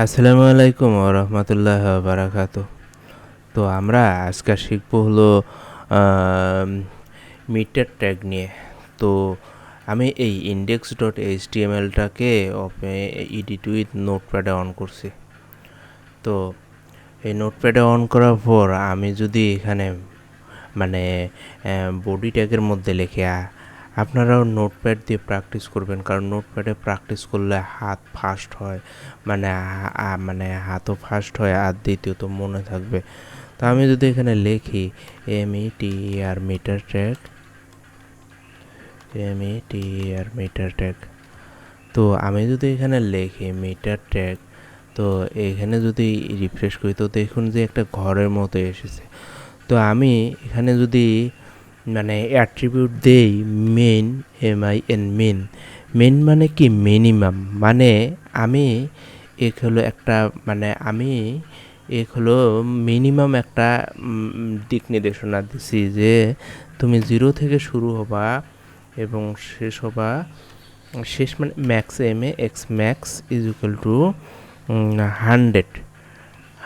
আসসালামু আলাইকুম ওয়া রাহমাতুল্লাহি ওয়া বারাকাতুহু। তো আমরা আজকে শিখব হলো আম মিটার ট্যাগ নিয়ে। তো আমি এই index.html-টাকে এডিট উইথ নোটপ্যাডে অন করছি। তো এই নোটপ্যাডে অন করার পর আমি যদি এখানে মানে বডি ট্যাগের মধ্যে লিখি, আপনারাও নোটপ্যাড দিয়ে প্র্যাকটিস করবেন, কারণ নোটপ্যাডে প্র্যাকটিস করলে হাত ফাস্ট হয়, মানে হাতও ফাস্ট হয় আর দ্বিতীয়ত মনে থাকবে। তো আমি যদি এখানে লিখি মিটার ট্যাগ, তো আমি যদি এখানে লিখি মিটার ট্যাগ, তো এখানে যদি রিফ্রেশ করি তো দেখুন যে একটা ঘরের মতো এসেছে। তো আমি এখানে যদি অ্যাট্রিবিউট দেই মেন মানে কি মিনিমাম, মানে আমি এক হলো একটা আমি এক হলো মিনিমাম একটা দিক নির্দেশনা দিছি যে তুমি 0 থেকে শুরু হবা এবং শেষ মানে max x max is equal to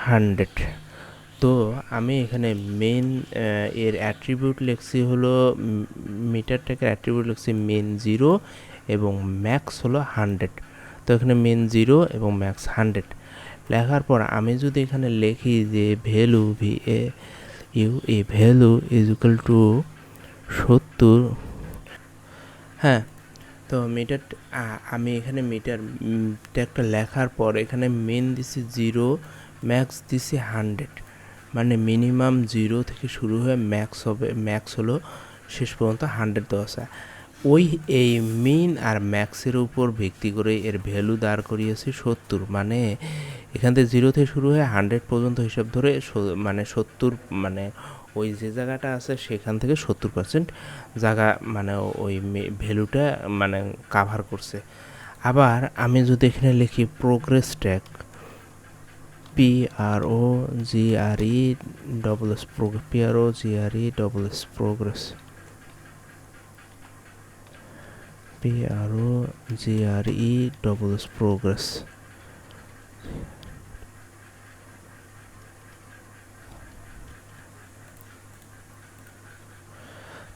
100। তো আমি এখানে মেন এর অ্যাট্রিবিউট লিখছি হলো মিটারটাকে অ্যাট্রিবিউট লিখছি মেন 0 এবং ম্যাক্স হলো 100। তো এখানে মেন 0 এবং ম্যাক্স 100 লেখার পর আমি যদি এখানে লিখি যে value value is equal two 70। হ্যাঁ, তো আমি এখানে মিটার ট্যাগটা লেখার পর এখানে মেন দিছি 0, ম্যাক্স দিছি 100, মানে মিনিমাম 0 থেকে শুরু হয়ে ম্যাক্স হলো শেষ পর্যন্ত 100 দেওয়া আছে। এই মিন আর ম্যাক্সের উপর ভিত্তি করে এর ভ্যালু দাঁড় করিয়েছি 70, মানে এখান থেকে 0 থেকে শুরু হয়ে 100 পর্যন্ত হিসাব ধরে 70, মানে ওই যে জায়গাটা আছে সেখান থেকে 70% জায়গা ওই ভ্যালুটা কাভার করছে। আবার আমি যদি এখানে লিখি প্রোগ্রেস ট্যাগ প্রোগ্রেস প্রোগ্রেস।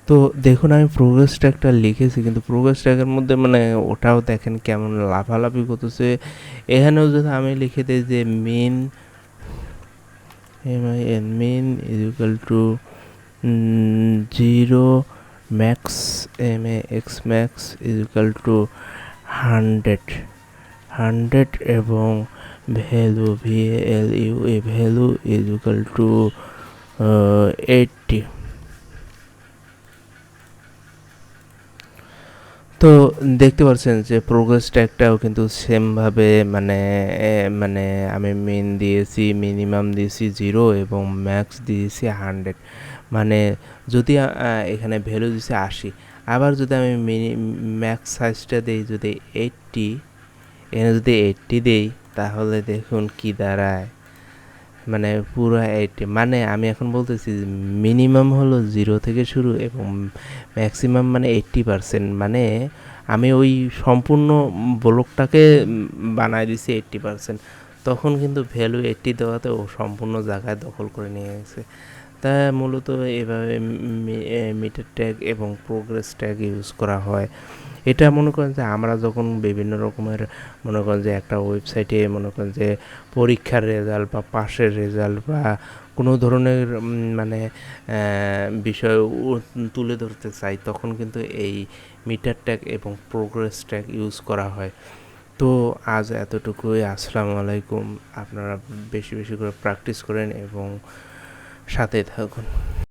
তো দেখুন আমি প্রোগ্রেস ট্র্যাকটা লিখেছি, কিন্তু প্রোগ্রেস ট্র্যাকের মধ্যে ওটাও দেখেন কেমন লাফালাফি করতেছে। এখানেও যদি আমি লিখে দিই যে min min is equal to 0, max x max is equal to 100 এবং value value is equal to 80। তো দেখতে পাচ্ছেন যে প্রোগ্রেস ট্যাগটাও কিন্তু সেমভাবে আমি মেন দিয়েছি, মিনিমাম দিয়েছি 0 এবং ম্যাক্স দিয়েছি 100, মানে যদি এখানে ভ্যালু দিয়েছি 80, আবার যদি আমি ম্যাক্স সাইজটা দিই যদি 80, এখানে যদি 80 দিই তাহলে দেখুন কি দাঁড়ায়, পুরো 80, মানে আমি এখন বলতেছি মিনিমাম হলো 0 থেকে শুরু এবং ম্যাক্সিমাম 80%, মানে আমি ওই সম্পূর্ণ ব্লকটাকে বানায় দিছি 80%। তখন কিন্তু ভ্যালু 80 দেওয়াতে ও সম্পূর্ণ জায়গায় দখল করে নিয়ে গেছে। তা মূলত এভাবে মিটার ট্যাগ এবং প্রোগ্রেস ট্যাগ ইউজ করা হয়। এটা মনে করেন যে আমরা যখন বিভিন্ন রকমের যে একটা ওয়েবসাইটে যে পরীক্ষার রেজাল্ট বা পাশের রেজাল্ট বা কোনো ধরনের বিষয় তুলে ধরতে চাই, তখন কিন্তু এই মিটার ট্যাগ এবং প্রোগ্রেস ট্যাগ ইউজ করা হয়। তো আজ এতটুকুই। আসসালামু আলাইকুম। আপনারা বেশি বেশি করে প্র্যাকটিস করেন এবং সাথে থাকুন।